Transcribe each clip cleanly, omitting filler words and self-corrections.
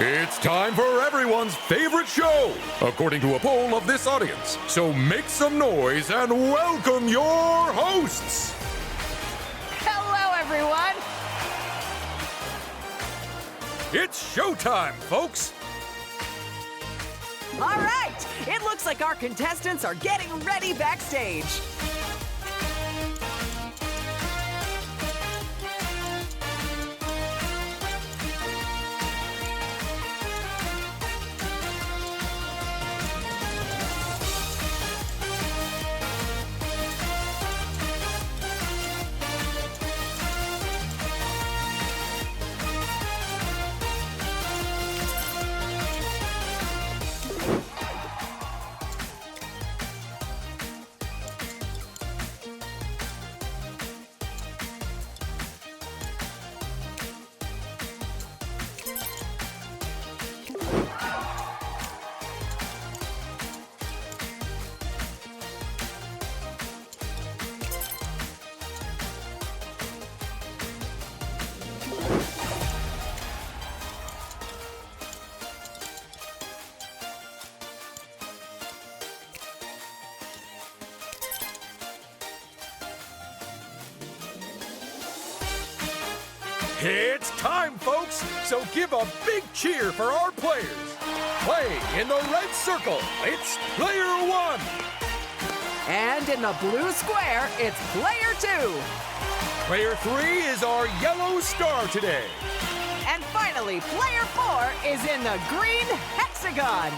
It's time for everyone's favorite show, according to a poll of this audience. So make some noise and welcome your hosts. Hello, everyone. It's showtime, folks. All right, it looks like our contestants are getting ready backstage. It's time, folks. So give a big cheer for our players. Playing in the red circle, it's player one. And in the blue square, it's player two. Player three is our yellow star today. And finally, player four is in the green hexagon.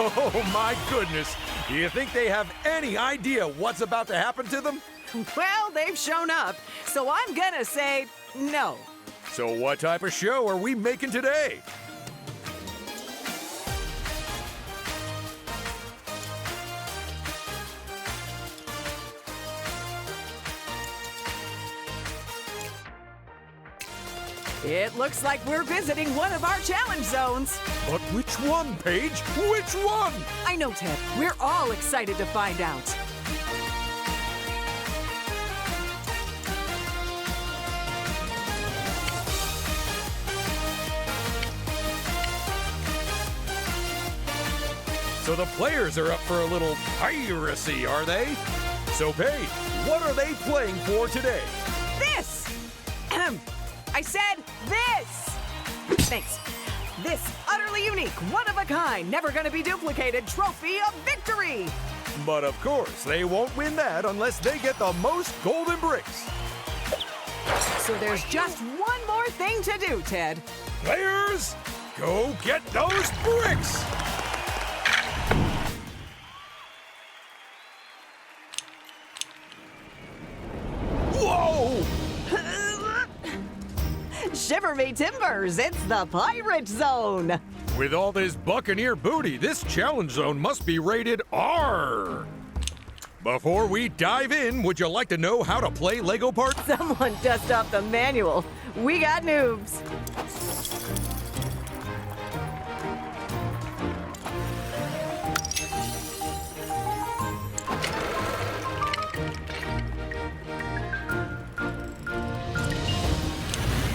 Oh, my goodness. Do you think they have any idea what's about to happen to them? Well, they've shown up, so I'm gonna say no. So what type of show are we making today? It looks like we're visiting one of our challenge zones. But which one, Paige? Which one? I know, Ted. We're all excited to find out. So the players are up for a little piracy, are they? So, Paige, what are they playing for today? This! I said this! Thanks. This utterly unique, one-of-a-kind, never-gonna-be duplicated trophy of victory! But of course, they won't win that unless they get the most golden bricks. So there's just one more thing to do, Ted. Players, go get those bricks! Whoa! Shiver me timbers, it's the Pirate Zone! With all this Buccaneer booty, this challenge zone must be rated R. Before we dive in, would you like to know how to play Lego parts? Someone dust off the manual. We got noobs.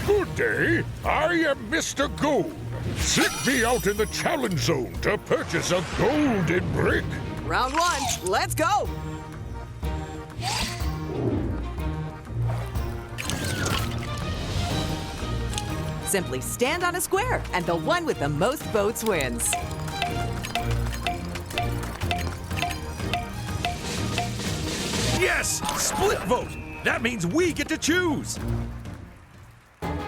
Good day. I am Mr. Gold. Seek me out in the challenge zone to purchase a golden brick. Round one, let's go! Simply stand on a square, and the one with the most votes wins. Yes! Split vote! That means we get to choose!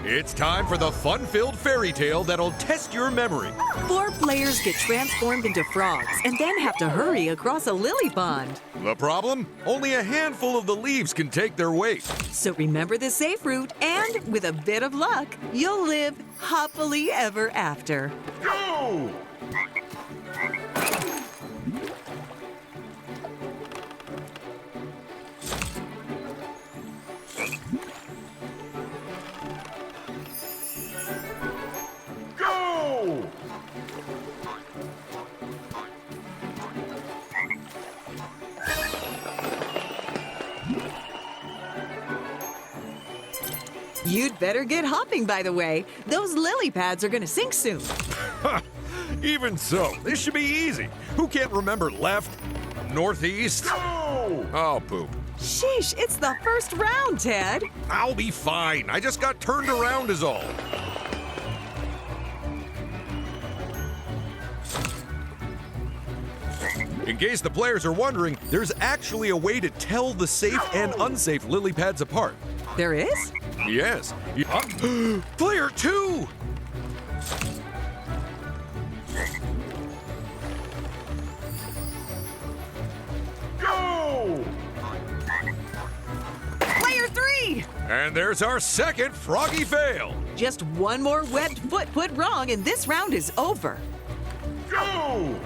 It's time for the fun-filled fairy tale that'll test your memory. 4 players get transformed into frogs and then have to hurry across a lily pond. The problem? Only a handful of the leaves can take their weight. So remember the safe route, and with a bit of luck, you'll live happily ever after. Go! Go! You'd better get hopping, by the way. Those lily pads are gonna sink soon. Even so, this should be easy. Who can't remember left, northeast? Oh, poop. Sheesh, it's the first round, Ted. I'll be fine. I just got turned around is all. In case the players are wondering, there's actually a way to tell the safe and unsafe lily pads apart. There is? Yes. Player 2! Go! Player 3! And there's our second froggy fail. Just one more webbed foot put wrong, and this round is over. Go!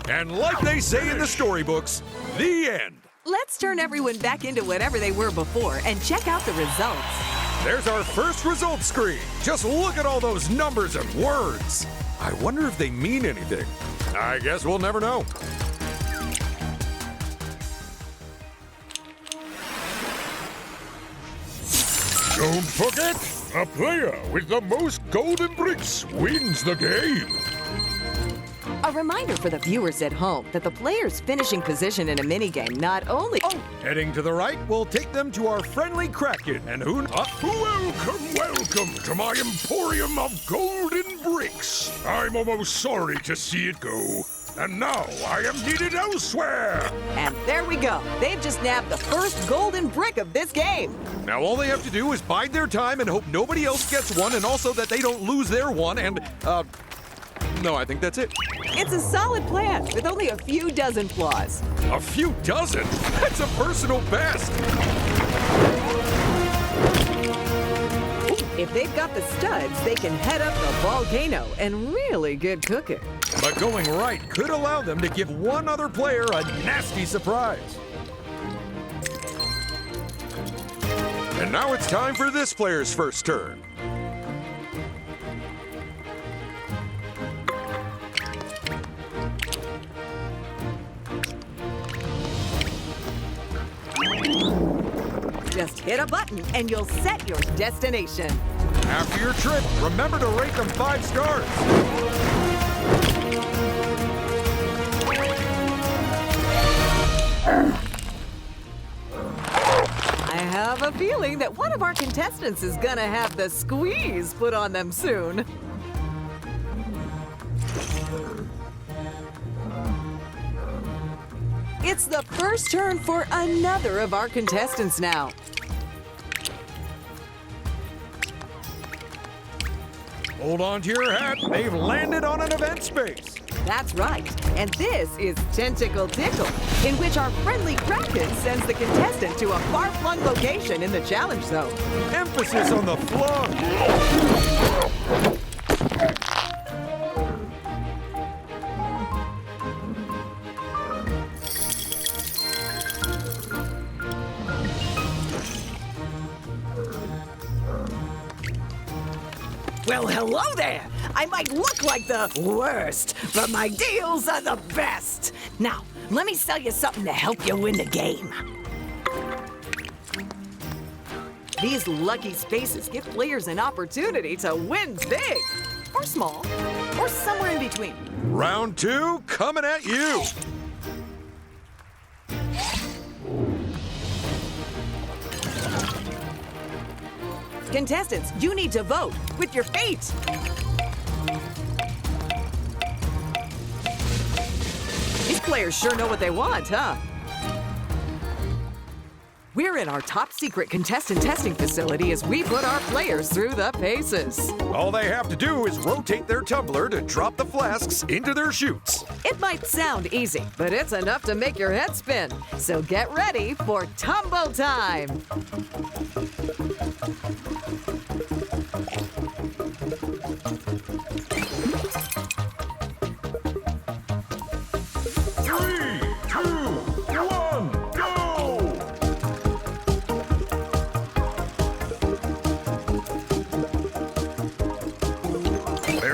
And like they say in the storybooks, the end. Let's turn everyone back into whatever they were before and check out the results. There's our first results screen. Just look at all those numbers and words. I wonder if they mean anything. I guess we'll never know. Don't forget, a player with the most golden bricks wins the game. A reminder for the viewers at home that the player's finishing position in a minigame not only... Heading to the right, we'll take them to our friendly Kraken. And who... Welcome, welcome to my emporium of golden bricks. I'm almost sorry to see it go. And now I am needed elsewhere. And there we go. They've just nabbed the first golden brick of this game. Now all they have to do is bide their time and hope nobody else gets one, and also that they don't lose their one, and, no, I think that's it. It's a solid plan with only a few dozen flaws. A few dozen? That's a personal best. If they've got the studs, they can head up the volcano and really get cooking. But going right could allow them to give one other player a nasty surprise. And now it's time for this player's first turn. Just hit a button and you'll set your destination. After your trip, remember to rate them 5 stars. I have a feeling that one of our contestants is gonna have the squeeze put on them soon. It's the first turn for another of our contestants now. Hold on to your hat. They've landed on an event space. That's right. And this is Tentacle Tickle, in which our friendly Kraken sends the contestant to a far-flung location in the challenge zone. Emphasis on the flung. Well, hello there. I might look like the worst, but my deals are the best. Now, let me sell you something to help you win the game. These lucky spaces give players an opportunity to win big, or small, or somewhere in between. Round 2 coming at you. Contestants, you need to vote with your feet. These players sure know what they want, huh? We're in our top secret contestant testing facility as we put our players through the paces. All they have to do is rotate their tumbler to drop the flasks into their chutes. It might sound easy, but it's enough to make your head spin. So get ready for tumble time.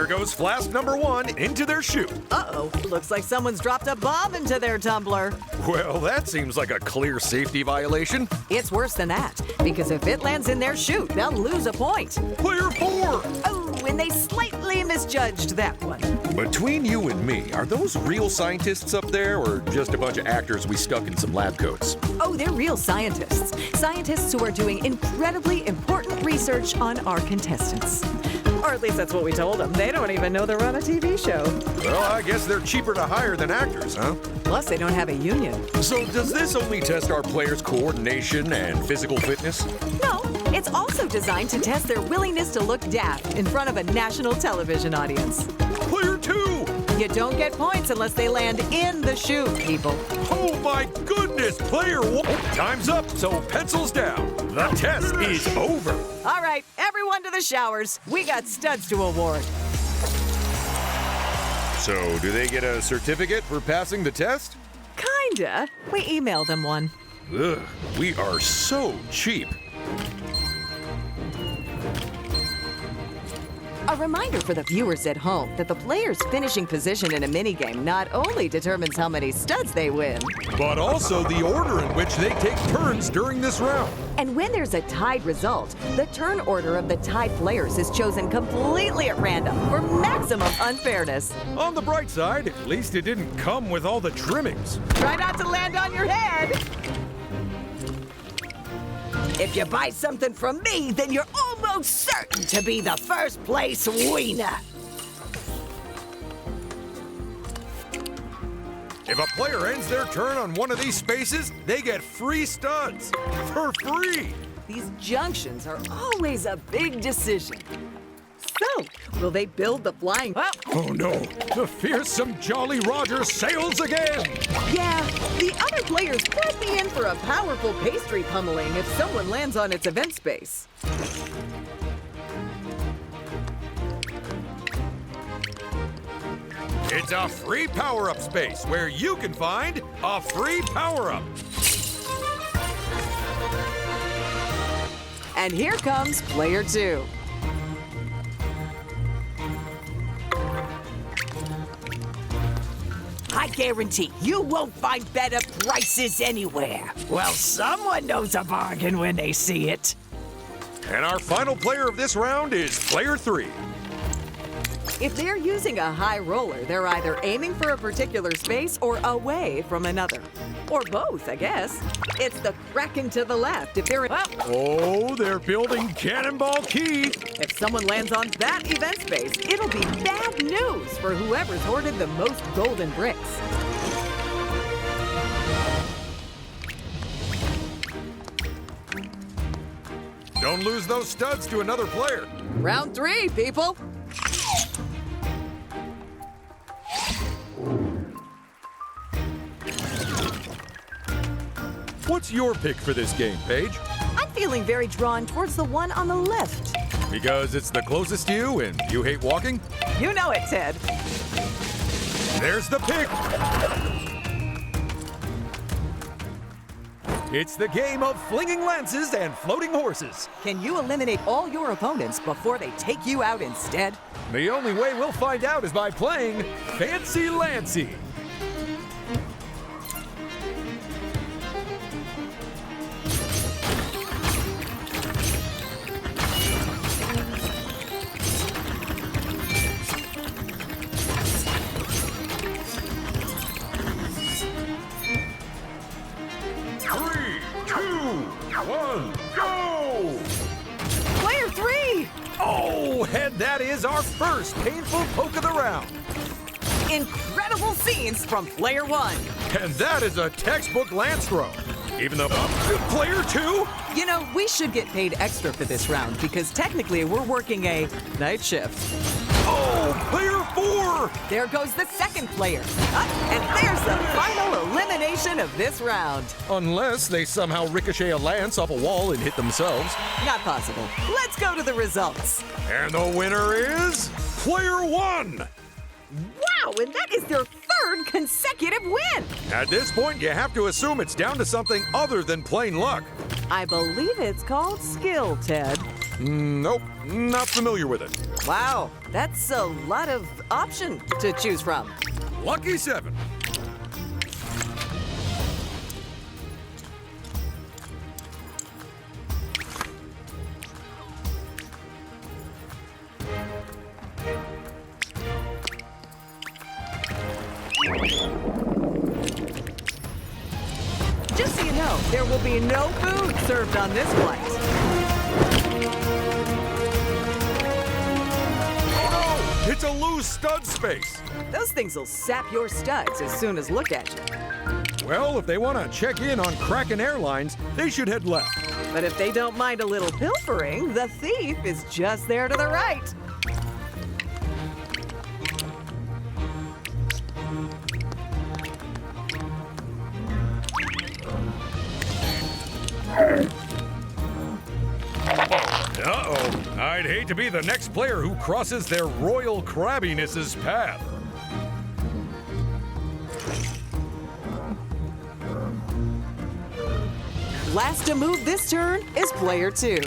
There goes flask number 1 into their chute. Uh-oh, looks like someone's dropped a bomb into their tumbler. Well, that seems like a clear safety violation. It's worse than that, because if it lands in their chute, they'll lose a point. Player 4! Oh, and they slightly misjudged that one. Between you and me, are those real scientists up there or just a bunch of actors we stuck in some lab coats? Oh, they're real scientists. Scientists who are doing incredibly important research on our contestants. Or at least that's what we told them. They don't even know they're on a TV show. Well, I guess they're cheaper to hire than actors, huh? Plus, they don't have a union. So does this only test our players' coordination and physical fitness? No, it's also designed to test their willingness to look daft in front of a national television audience. Player 2! You don't get points unless they land in the chute, people. Oh my goodness, player 1! Time's up, so pencils down. The test is over. All right, everyone to the showers. We got studs to award. So, do they get a certificate for passing the test? Kinda. We emailed them one. Ugh, we are so cheap. A reminder for the viewers at home that the player's finishing position in a minigame not only determines how many studs they win, But also the order in which they take turns during this round. and when there's a tied result, the turn order of the tied players is chosen completely at random for maximum unfairness. On the bright side, at least it didn't come with all the trimmings. Try not to land on your head. If you buy something from me, then you're almost certain to be the first place winner. If a player ends their turn on one of these spaces, they get free studs. For free! These junctions are always a big decision. So, will they build the flying? Well, Oh no, the fearsome Jolly Roger sails again! yeah, the other players could be in for a powerful pastry pummeling if someone lands on its event space. It's a free power-up space where you can find a free power-up. And here comes player 2. I guarantee you won't find better prices anywhere. Well, someone knows a bargain when they see it. And our final player of this round is player 3. If they're using a high roller, they're either aiming for a particular space or away from another. Or both, I guess. It's the Kraken to the left if they're... Well, Oh, they're building Cannonball Key. if someone lands on that event space, it'll be bad news for whoever's hoarded the most golden bricks. Don't lose those studs to another player. Round 3, people. What's your pick for this game, Paige? I'm feeling very drawn towards the one on the left. Because it's the closest to you and you hate walking? You know it, Ted. There's the pick. It's the game of flinging lances and floating horses. Can you eliminate all your opponents before they take you out instead? The only way we'll find out is by playing Fancy Lancy. Go! Player 3! Oh, and that is our first painful poke of the round. Incredible scenes from Player 1. And that is a textbook lance throw. Even though player 2? You know, we should get paid extra for this round because technically we're working a night shift. Oh, player 4! There goes the second player. And there's the final elimination of this round. Unless they somehow ricochet a lance off a wall and hit themselves. Not possible. Let's go to the results. And the winner is player 1. Wow, and that is their third consecutive win. At this point, you have to assume it's down to something other than plain luck. I believe it's called skill, Ted. Nope, not familiar with it. Wow, that's a lot of option to choose from. Lucky 7. Just so you know, there will be no food served on this flight. Oh no! It's a loose stud space. Those things will sap your studs as soon as look at you. Well, if they want to check in on Kraken Airlines, they should head left. But if they don't mind a little pilfering, the thief is just there to the right. Uh-oh. I'd hate to be the next player who crosses their royal crabbiness's path. Last to move this turn is player 2.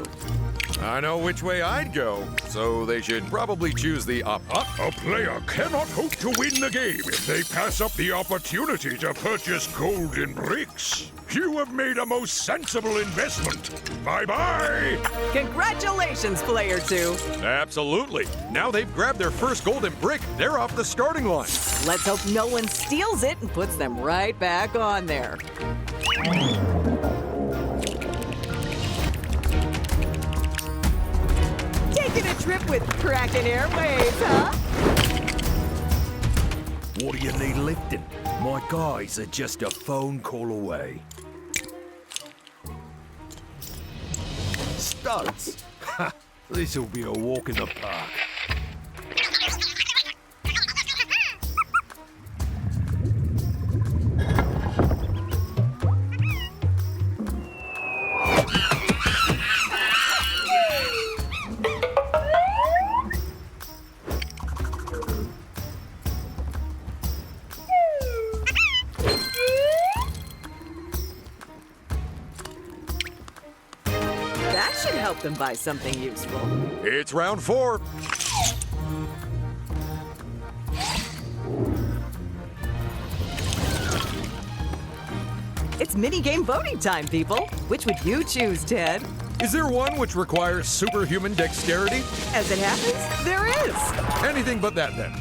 I know which way I'd go, so they should probably choose the up. A player cannot hope to win the game if they pass up the opportunity to purchase golden bricks. You have made a most sensible investment. Bye-bye! Congratulations, player 2. Absolutely. Now they've grabbed their first golden brick, they're off the starting line. Let's hope no one steals it and puts them right back on there. Taking a trip with Kraken Airways, huh? What do you need lifting? My guys are just a phone call away. Studs? Ha! This'll be a walk in the park. That should help them buy something useful. It's round 4. It's minigame voting time, people. Which would you choose, Ted? Is there one which requires superhuman dexterity? As it happens, there is. Anything but that, then.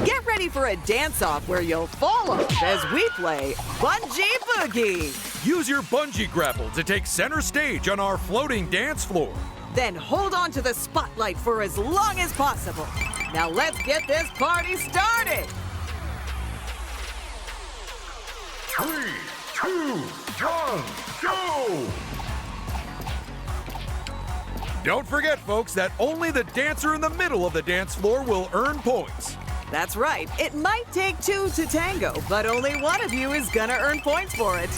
Get ready for a dance-off where you'll fall off as we play Bungee Boogie. Use your bungee grapple to take center stage on our floating dance floor. Then hold on to the spotlight for as long as possible. Now let's get this party started. 3, 2, 1, go! Don't forget, folks, that only the dancer in the middle of the dance floor will earn points. That's right. It might take 2 to tango, but only one of you is gonna earn points for it.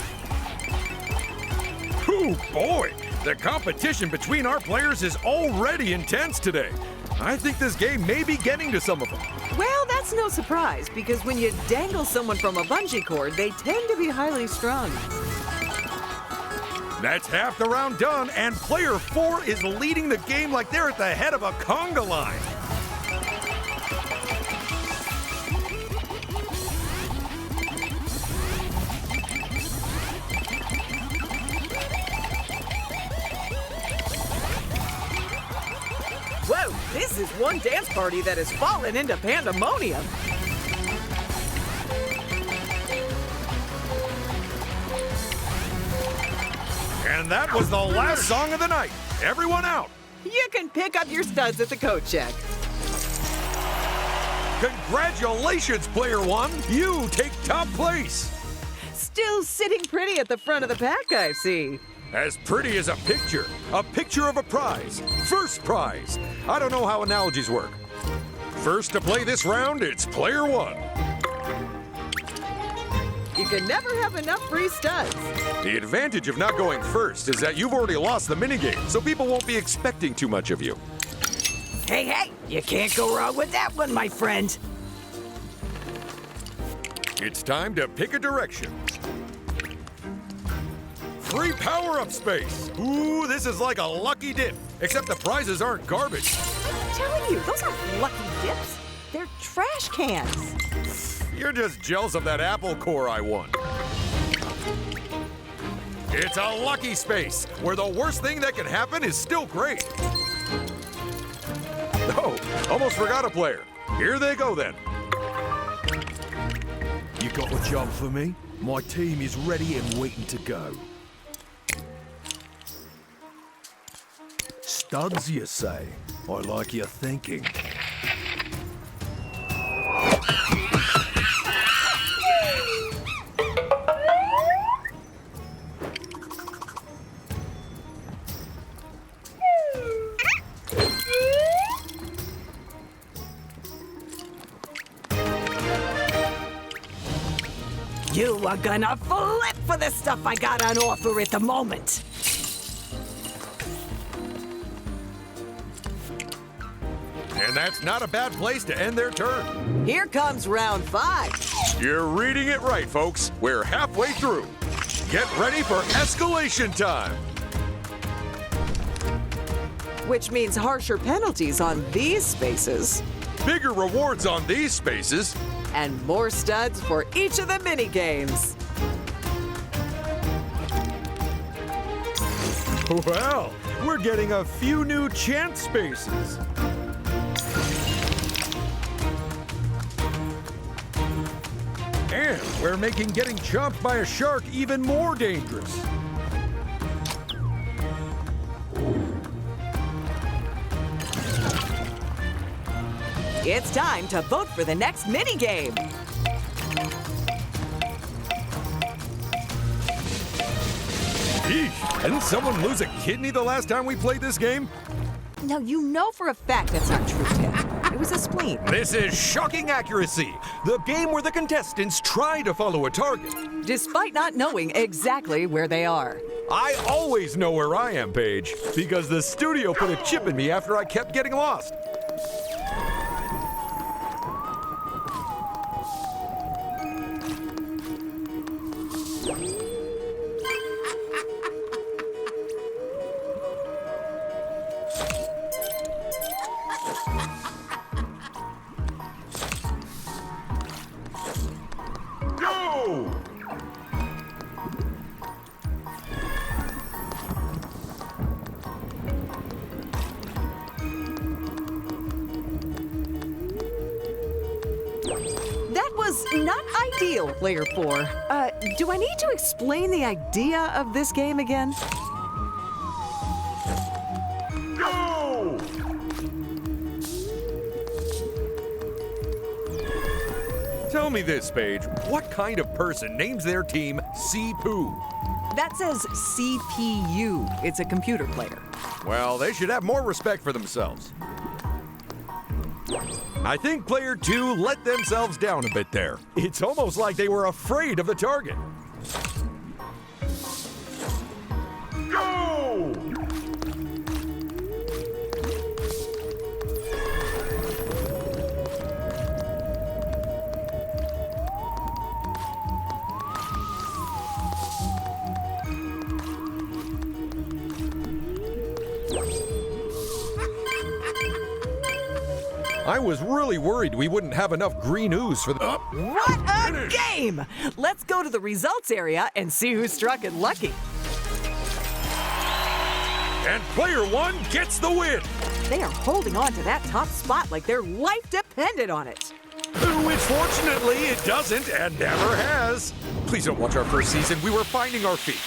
Oh boy, the competition between our players is already intense today. I think this game may be getting to some of them. Well, that's no surprise, because when you dangle someone from a bungee cord, they tend to be highly strung. That's half the round done, and player 4 is leading the game like they're at the head of a conga line. Whoa, this is one dance party that has fallen into pandemonium. And that was the last song of the night. Everyone out. You can pick up your studs at the coat check. Congratulations, player 1. You take top place. Still sitting pretty at the front of the pack, I see. As pretty as a picture of a prize. First prize. I don't know how analogies work. First to play this round, it's player 1. You can never have enough free studs. The advantage of not going first is that you've already lost the minigame, so people won't be expecting too much of you. Hey, you can't go wrong with that one, my friend. It's time to pick a direction. free power-up space. Ooh, this is like a lucky dip, except the prizes aren't garbage. I'm telling you, those aren't lucky dips. They're trash cans. You're just jealous of that apple core I won. It's a lucky space, where the worst thing that can happen is still great. Oh, almost forgot a player. Here they go then. You got a job for me? My team is ready and waiting to go. Studs, you say? I like your thinking. You are gonna flip for the stuff I got on offer at the moment. And that's not a bad place to end their turn. Here comes round 5. You're reading it right, folks. We're halfway through. Get ready for escalation time. Which means harsher penalties on these spaces. Bigger rewards on these spaces. And more studs for each of the mini games. Well, we're getting a few new chance spaces. And we're making getting chomped by a shark even more dangerous. It's time to vote for the next mini game. Eesh, didn't someone lose a kidney the last time we played this game? Now, you know for a fact that's not true, Ted. It was a spleen. This is shocking accuracy. The game where the contestants try to follow a target. Despite not knowing exactly where they are. I always know where I am, Paige, because the studio put a chip in me after I kept getting lost. That was not ideal, Player 4. Do I need to explain the idea of this game again? Go! Tell me this, Paige. What kind of person names their team C-Poo? That says CPU. It's a computer player. Well, they should have more respect for themselves. I think player 2 let themselves down a bit there. It's almost like they were afraid of the target. Go! I was really worried we wouldn't have enough green ooze for the... What a game! Let's go to the results area and see who struck it lucky. And player 1 gets the win! They are holding on to that top spot like their life depended on it. Which fortunately it doesn't and never has. Please don't watch our first season. We were finding our feet.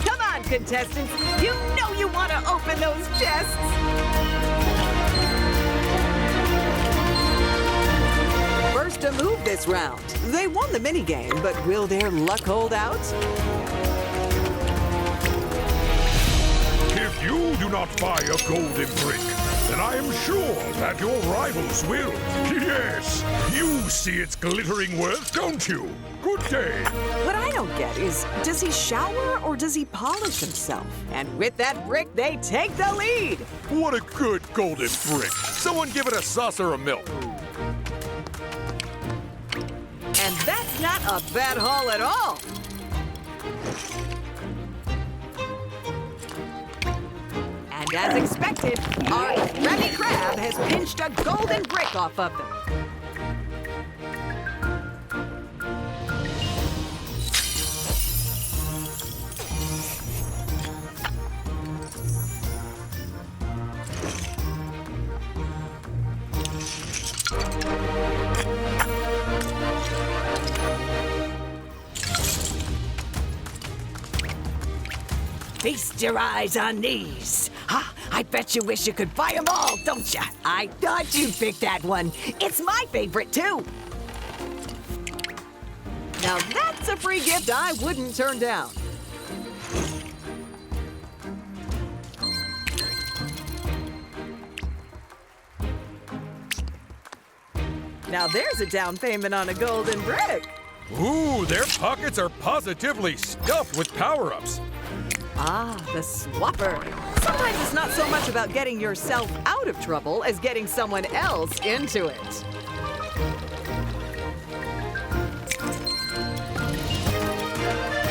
Come on, contestants. You know you want to open those chests. First to move this round. They won the minigame, but will their luck hold out? If you do not buy a golden brick, then I am sure that your rivals will. Yes, you see its glittering worth, don't you? Good day. What I don't get is, does he shower or does he polish himself? And with that brick, they take the lead. What a good golden brick. Someone give it a saucer of milk. And that's not a bad haul at all. And as expected, our Krabby Krab has pinched a golden brick off of them. Feast your eyes on these. Ha! I bet you wish you could buy them all, don't ya? I thought you'd pick that one. It's my favorite, too. Now that's a free gift I wouldn't turn down. Now there's a down payment on a golden brick. Ooh, their pockets are positively stuffed with power-ups. Ah, the swapper. Sometimes it's not so much about getting yourself out of trouble as getting someone else into it.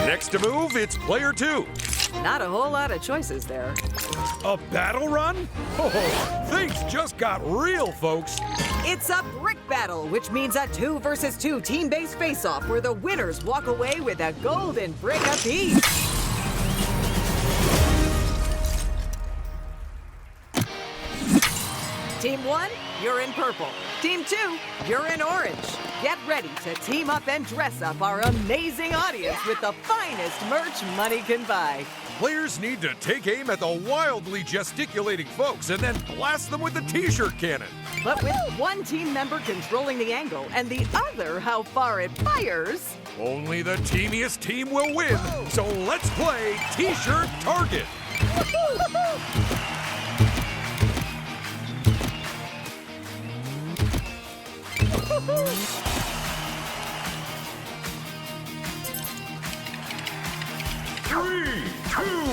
Next to move, it's player 2. Not a whole lot of choices there. A battle run? Oh, things just got real, folks. It's a brick battle, which means a 2 versus 2 team-based face-off where the winners walk away with a golden brick apiece. Team 1, you're in purple. Team 2, you're in orange. Get ready to team up and dress up our amazing audience with the finest merch money can buy. Players need to take aim at the wildly gesticulating folks and then blast them with the t-shirt cannon. But with one team member controlling the angle and the other how far it fires, Only the teamiest team will win, so let's play T-shirt Target. Three, two,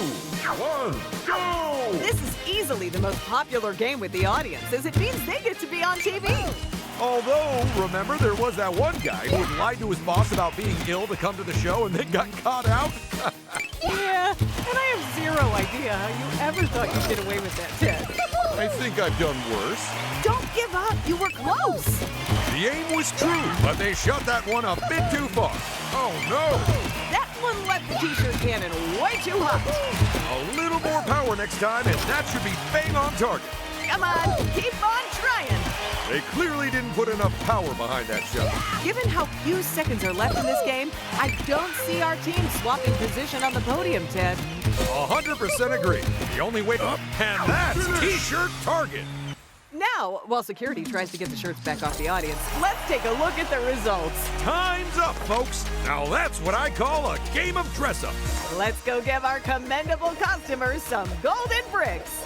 one, go! this is easily the most popular game with the audience, as it means they get to be on TV. Although, remember, there was that one guy who had lied to his boss about being ill to come to the show and then got caught out. Yeah, and I have zero idea how you ever thought you'd get away with that, Ted. I think I've done worse. Don't give up, you were close. The aim was true, but they shot that one a bit too far. Oh no! That one left the t-shirt cannon way too hot. A little more power next time, and that should be bang on target. Come on, keep on trying. They clearly didn't put enough power behind that shot. Given how few seconds are left in this game, I don't see our team swapping position on the podium, Ted. 100% agree. The only way up, and that's T-shirt target. Now, while security tries to get the shirts back off the audience, let's take a look at the results. Time's up, folks. Now that's what I call a game of dress-up. Let's go give our commendable customers some golden bricks.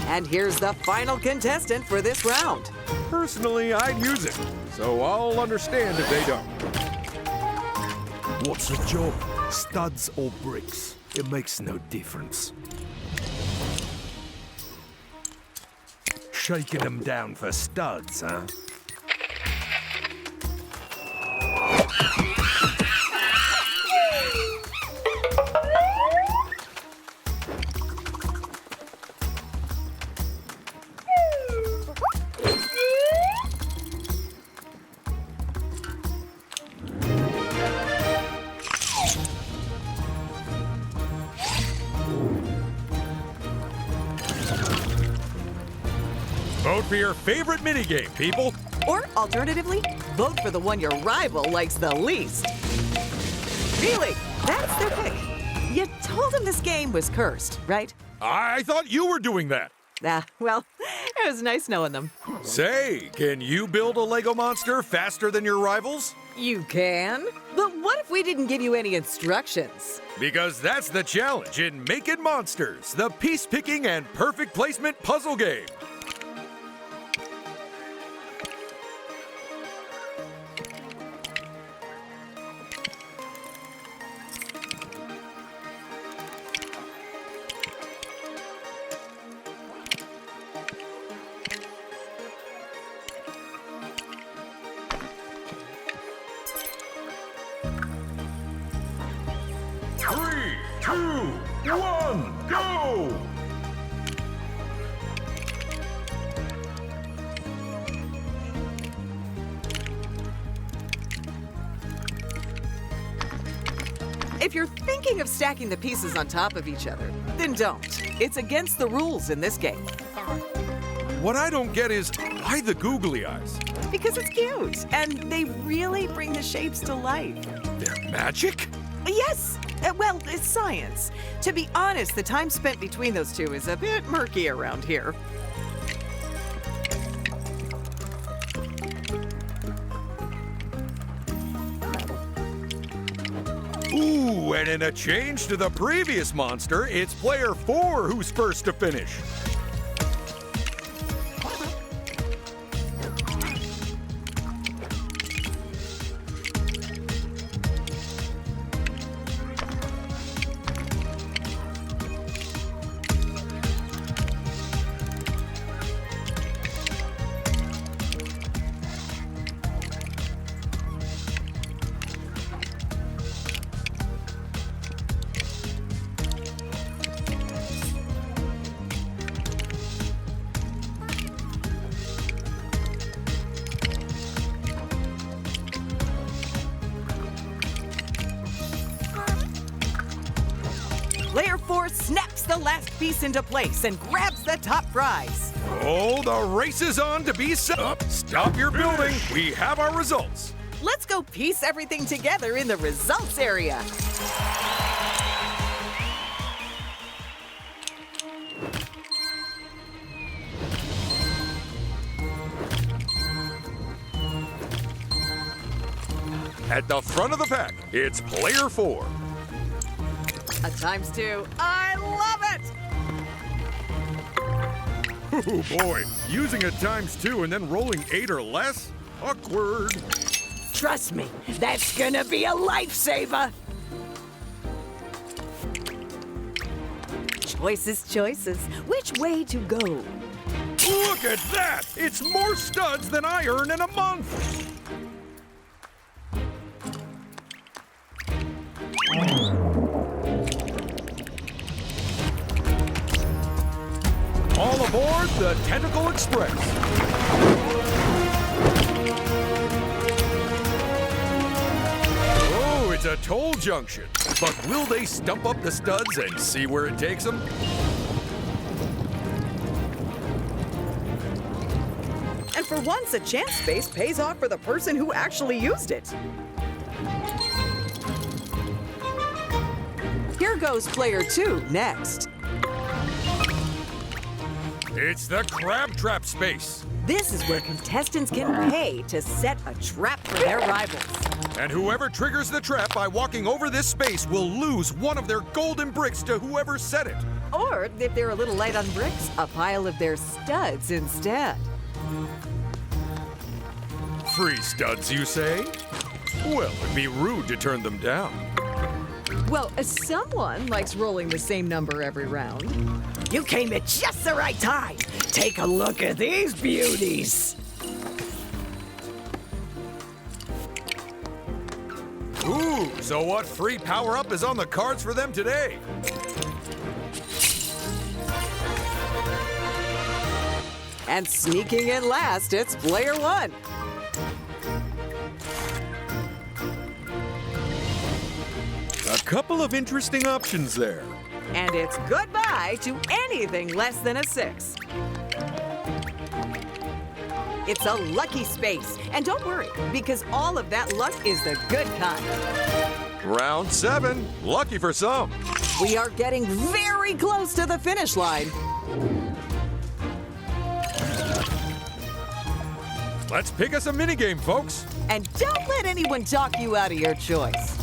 And here's the final contestant for this round. Personally, I'd use it, so I'll understand if they don't. What's the job? Studs or bricks? It makes no difference. Shaking them down for studs, huh? Vote for your favorite minigame, people. Or alternatively, vote for the one your rival likes the least. Really, that's their pick. You told him this game was cursed, right? I thought you were doing that. Ah, well, it was nice knowing them. Say, can you build a Lego monster faster than your rivals? You can? But what if we didn't give you any instructions? Because that's the challenge in Making Monsters, the piece-picking and perfect placement puzzle game. Three, two, one, go! If you're thinking of stacking the pieces on top of each other, then don't. It's against the rules in this game. What I don't get is, why the googly eyes? Because it's cute, and they really bring the shapes to life. They're magic? Yes! Well, it's science. To be honest, the time spent between those two is a bit murky around here. Ooh, and in a change to the previous monster, it's player 4 who's first to finish. Player 4 snaps the last piece into place and grabs the top prize. Oh, the race is on to be set up. Stop your building. We have our results. Let's go piece everything together in the results area. At the front of the pack, it's player 4. A ×2. I love it! Oh boy, using a ×2 and then rolling 8 or less? Awkward. Trust me, that's gonna be a lifesaver. Choices, choices. Which way to go? Look at that! It's more studs than I earn in a month. All aboard the Tentacle Express. Oh, it's a toll junction. But will they stump up the studs and see where it takes them? And for once, a chance space pays off for the person who actually used it. Here goes player 2 next. It's the Crab Trap space. This is where contestants can pay to set a trap for their rivals. And whoever triggers the trap by walking over this space will lose one of their golden bricks to whoever set it. Or, if they're a little light on bricks, a pile of their studs instead. Free studs, you say? Well, it'd be rude to turn them down. Well, someone likes rolling the same number every round. You came at just the right time. Take a look at these beauties. Ooh, so what free power-up is on the cards for them today? And sneaking in last, it's player 1. A couple of interesting options there. And it's goodbye to anything less than a 6. It's a lucky space. And don't worry, because all of that luck is the good kind. Round 7. Lucky for some. We are getting very close to the finish line. Let's pick us a minigame, folks. And don't let anyone talk you out of your choice.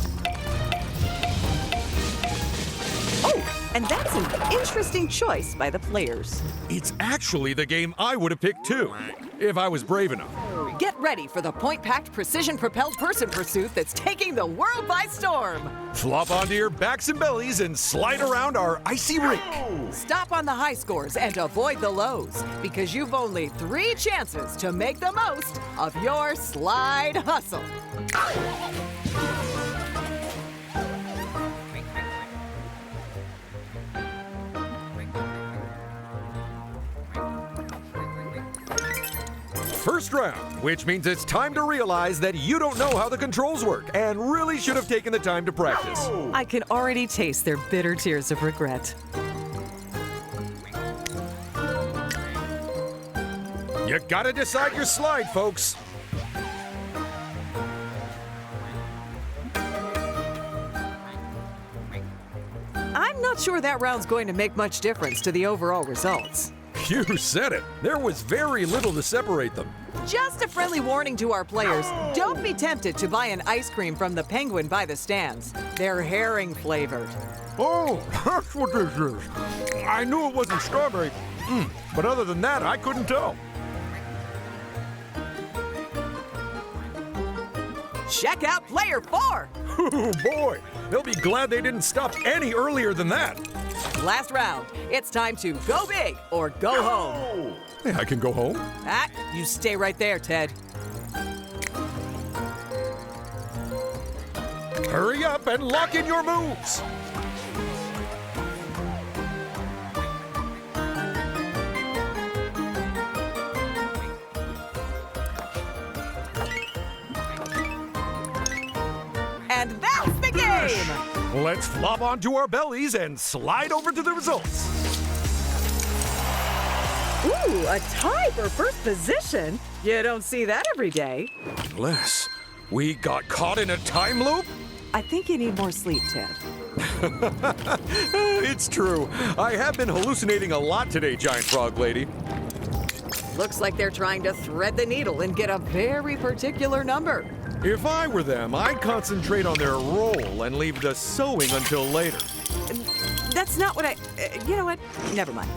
Oh, and that's an interesting choice by the players. It's actually the game I would have picked too, if I was brave enough. Get ready for the point-packed, precision-propelled person pursuit that's taking the world by storm. Flop onto your backs and bellies and slide around our icy rink. Stop on the high scores and avoid the lows, because you've only 3 chances to make the most of your slide hustle. First round, which means it's time to realize that you don't know how the controls work and really should have taken the time to practice. I can already taste their bitter tears of regret. You gotta decide your slide, folks. I'm not sure that round's going to make much difference to the overall results. You said it. There was very little to separate them. Just a friendly warning to our players. Don't be tempted to buy an ice cream from the Penguin by the stands. They're herring flavored. Oh, that's what this is. I knew it wasn't strawberry, but other than that, I couldn't tell. Check out player 4. Oh boy, they'll be glad they didn't stop any earlier than that. Last round. It's time to go big or go home. Hey, I can go home. You stay right there, Ted. Hurry up and lock in your moves. And that's the game! Let's flop onto our bellies and slide over to the results. Ooh, a tie for first position? You don't see that every day. Unless we got caught in a time loop? I think you need more sleep, Ted. It's true. I have been hallucinating a lot today, Giant Frog Lady. Looks like they're trying to thread the needle and get a very particular number. If I were them, I'd concentrate on their roll and leave the sewing until later. That's not what you know what? Never mind.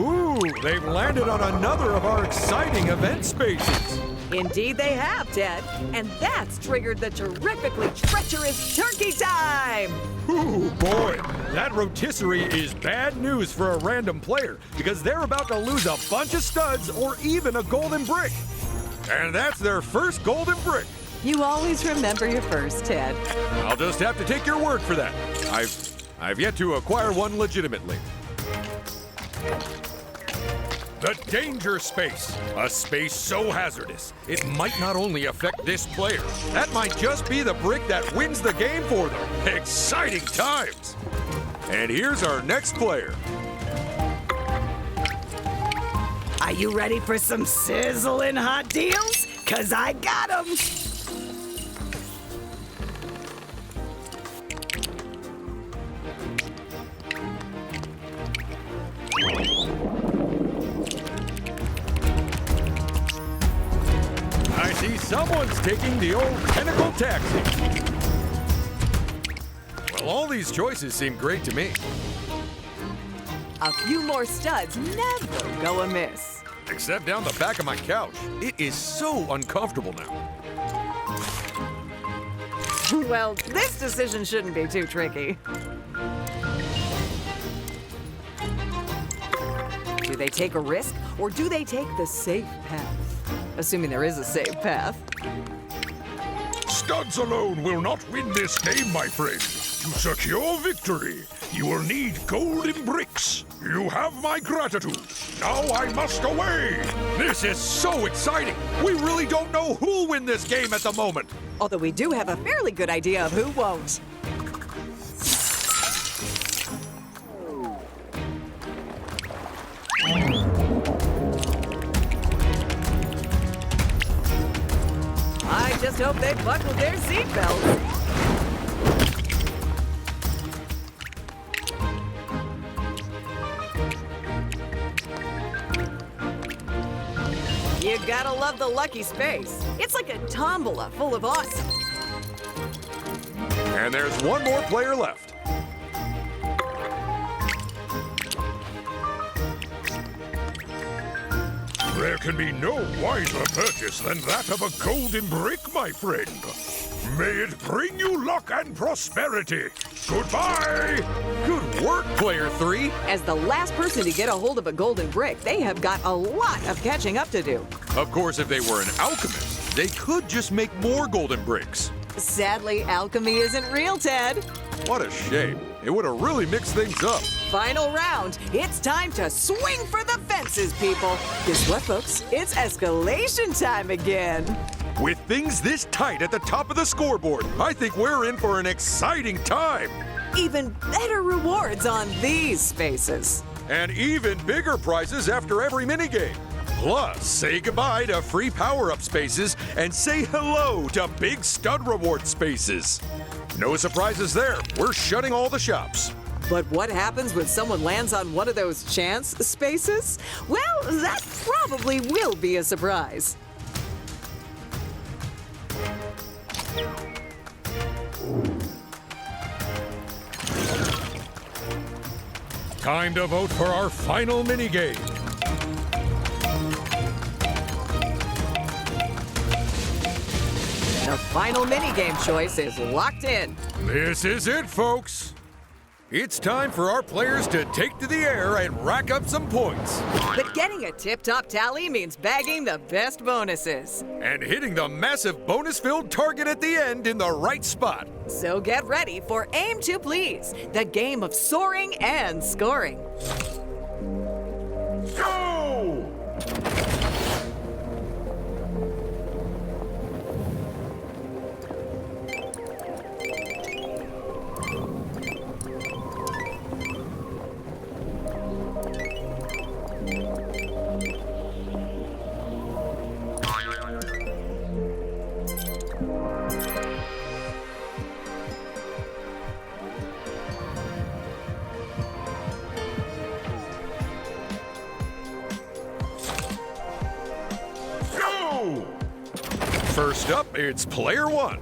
Ooh, they've landed on another of our exciting event spaces. Indeed they have, Ted. And that's triggered the terrifically treacherous turkey time! Ooh, boy, that rotisserie is bad news for a random player because they're about to lose a bunch of studs or even a golden brick. And that's their first golden brick. You always remember your first, Ted. I'll just have to take your word for that. I've yet to acquire one legitimately. The danger space. A space so hazardous, it might not only affect this player, that might just be the brick that wins the game for them. Exciting times. And here's our next player. Are you ready for some sizzling hot deals? 'Cause I got 'em. I see someone's taking the old tentacle taxi. Well, all these choices seem great to me. A few more studs never go amiss. Except down the back of my couch. It is so uncomfortable now. Well, this decision shouldn't be too tricky. Do they take a risk or do they take the safe path? Assuming there is a safe path. Studs alone will not win this game, my friend. To secure victory, you will need golden bricks. You have my gratitude. Now I must away. This is so exciting! We really don't know who'll win this game at the moment. Although we do have a fairly good idea of who won't. I just hope they buckled their seatbelts. You gotta love the lucky space. It's like a tombola full of awesome. And there's one more player left. There can be no wiser purchase than that of a golden brick, my friend. May it bring you luck and prosperity. Goodbye! Good work, player 3. As the last person to get a hold of a golden brick, they have got a lot of catching up to do. Of course, if they were an alchemist, they could just make more golden bricks. Sadly, alchemy isn't real, Ted. What a shame. It would have really mixed things up. Final round. It's time to swing for the fences, people. Guess what, folks? It's escalation time again. With things this tight at the top of the scoreboard, I think we're in for an exciting time. Even better rewards on these spaces. And even bigger prizes after every minigame. Plus, say goodbye to free power-up spaces and say hello to big stud reward spaces. No surprises there. We're shutting all the shops. But what happens when someone lands on one of those chance spaces? Well, that probably will be a surprise. Time to vote for our final minigame. The final minigame choice is locked in. This is it, folks. It's time for our players to take to the air and rack up some points. But getting a tip-top tally means bagging the best bonuses. And hitting the massive bonus-filled target at the end in the right spot. So get ready for Aim to Please, the game of soaring and scoring. Go! First up, it's player 1.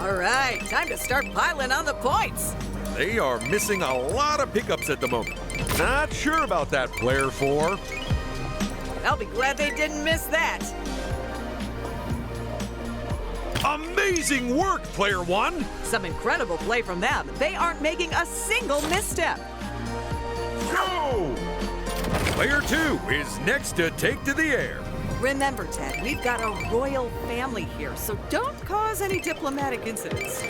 All right, time to start piling on the points. They are missing a lot of pickups at the moment. Not sure about that, player 4. I'll be glad they didn't miss that. Amazing work, player 1. Some incredible play from them. They aren't making a single misstep. Go! Player 2 is next to take to the air. Remember, Ted, we've got a royal family here, so don't cause any diplomatic incidents.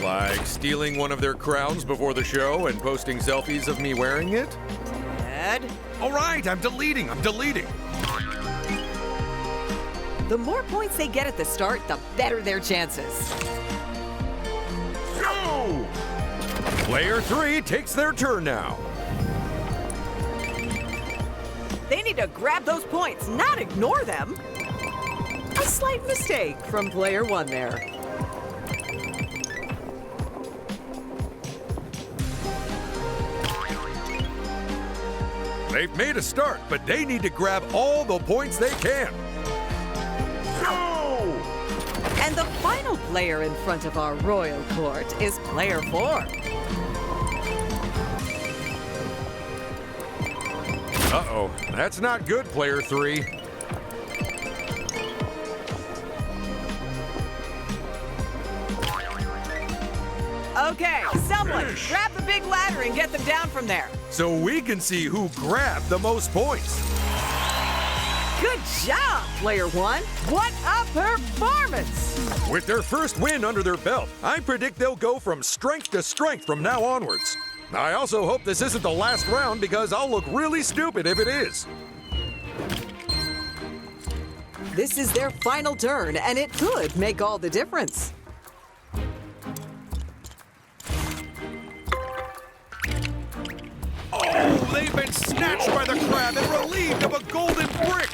Like stealing one of their crowns before the show and posting selfies of me wearing it? Ted, All right, I'm deleting. the more points they get at the start, the better their chances. Go! Player 3 takes their turn now. They need to grab those points, not ignore them. A slight mistake from player 1 there. They've made a start, but they need to grab all the points they can. Go! And the final player in front of our royal court is player 4. Uh-oh, that's not good, player 3. Okay, someone grab the big ladder and get them down from there. So we can see who grabbed the most points. Good job, player 1. What a performance! With their first win under their belt, I predict they'll go from strength to strength from now onwards. I also hope this isn't the last round because I'll look really stupid if it is. This is their final turn, and it could make all the difference. Oh, they've been snatched by the crab and relieved of a golden brick.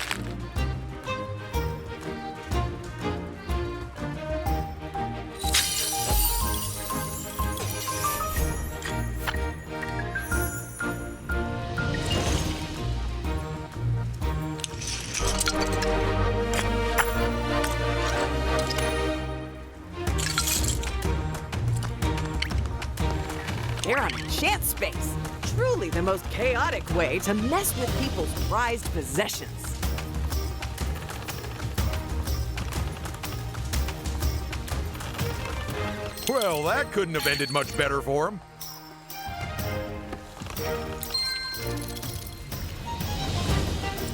Truly the most chaotic way to mess with people's prized possessions. Well, that couldn't have ended much better for him.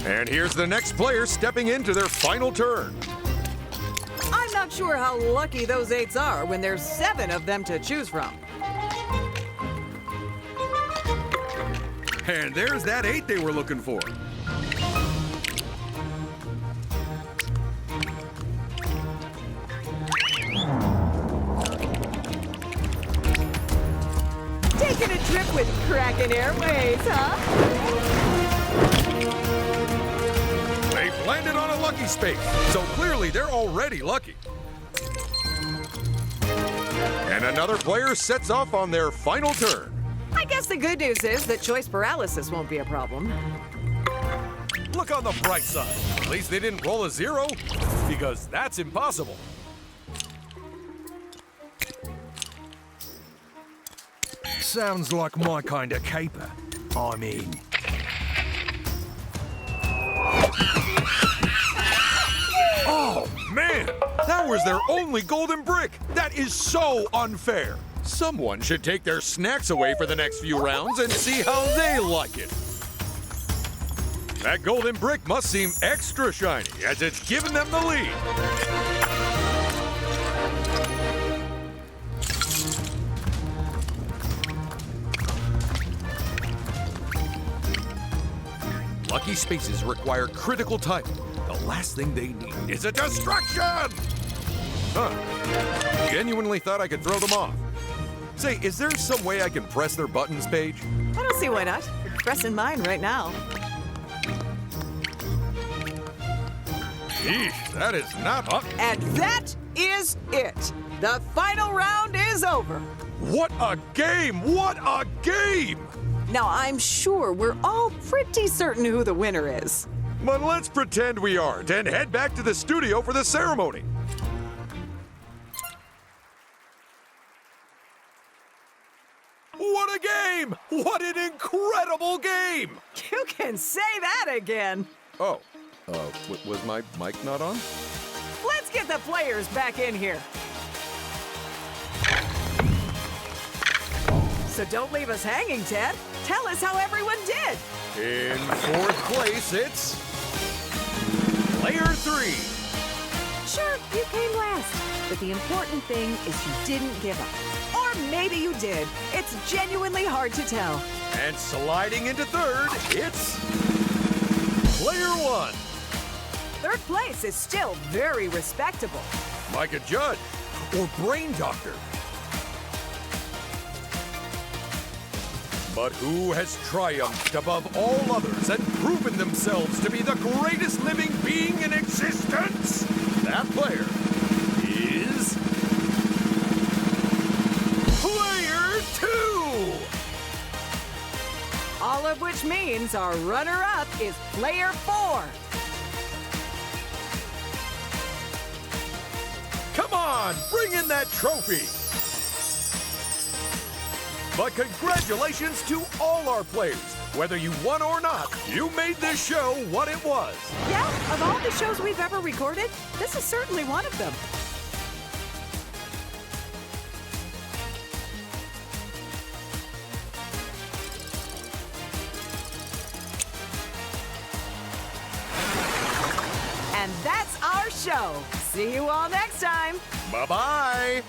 And here's the next player stepping into their final turn. I'm not sure how lucky those 8s are when there's 7 of them to choose from. And there's that 8 they were looking for. Taking a trip with Kraken Airways, huh? They've landed on a lucky space, so clearly they're already lucky. And another player sets off on their final turn. I guess the good news is that choice paralysis won't be a problem. Look on the bright side. At least they didn't roll a 0, because that's impossible. Sounds like my kind of caper. I mean, Oh, man! That was their only golden brick! That is so unfair! Someone should take their snacks away for the next few rounds and see how they like it. That golden brick must seem extra shiny as it's given them the lead. Lucky spaces require critical timing. The last thing they need is a distraction! Huh. Genuinely thought I could throw them off. Say, is there some way I can press their buttons, Paige? I don't see why not. You're pressing mine right now. Eesh, that is not up. And that is it. The final round is over. What a game! What a game! Now, I'm sure we're all pretty certain who the winner is. But let's pretend we aren't and head back to the studio for the ceremony. What a game! What an incredible game! You can say that again. Oh, was my mic not on? Let's get the players back in here. So don't leave us hanging, Ted. Tell us how everyone did. In 4th place, it's player 3. Sure, you came last. But the important thing is you didn't give up. Or maybe you did. It's genuinely hard to tell. And sliding into 3rd, it's player 1. 3rd place is still very respectable. Micah Judge or Brain Doctor. But who has triumphed above all others and proven themselves to be the greatest living being in existence? That player is player 2! All of which means our runner-up is player 4. Come on, bring in that trophy! But congratulations to all our players. Whether you won or not, you made this show what it was. Yeah, of all the shows we've ever recorded, this is certainly one of them. And that's our show. See you all next time. Bye-bye.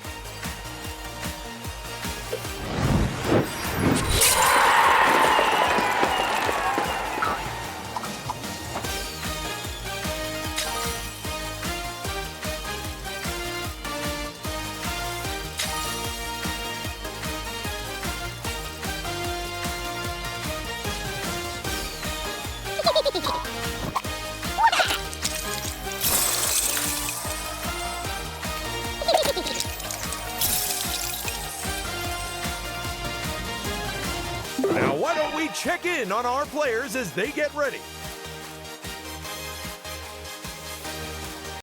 Now, why don't we check in on our players as they get ready?